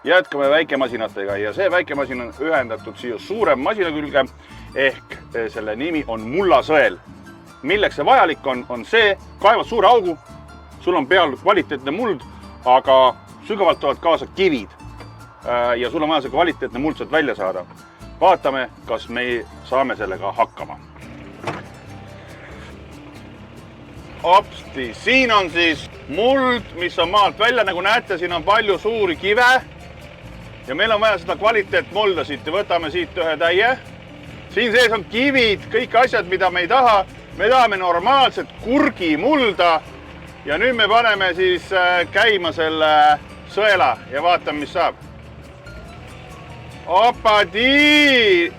Jätkame väikemasinatega ja see väikemasin on ühendatud siia suurem masina külge ehk selle nimi on mullasõel. Milleks see vajalik on see, kaevad suure augu, sul on peal kvaliteetne muld, aga sügavalt tulevad kaasa kivid ja sul on vaja see kvaliteetne muld sealt välja saada. Vaatame, kas me saame sellega hakkama. Opsti, siin on siis muld, mis on maalt välja, nagu näete, siin on palju suuri kive ja meil on vaja seda kvaliteetmulda siit ja võtame siit ühe täie. Siin sees on kivid, kõik asjad, mida me ei taha. Me tahame normaalset kurgimulda ja nüüd me paneme siis käima selle sõela ja vaatame, mis saab. Opadi!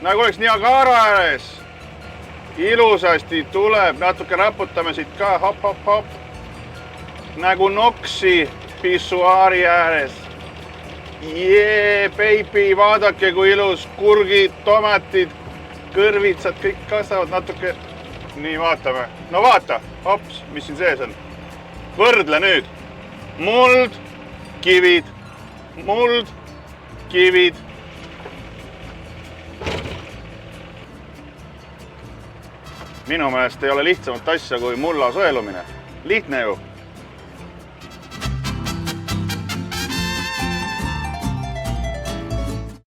Nagu oleks Niagara ääres. Ilusasti tuleb, natuke raputame siit ka, hop, hop, hop. Nagu noksi pissuaari ääres. Jee, baby, vaadake kui ilus, kurgid, tomatid, kõrvitsad, kõik kasvavad natuke. Nii, vaatame. No vaata, hops, mis siin sees on. Võrdle nüüd. Muld, kivid, muld, kivid. Minu meelest ei ole lihtsamat asja kui mulla sõelumine. Lihtne ju.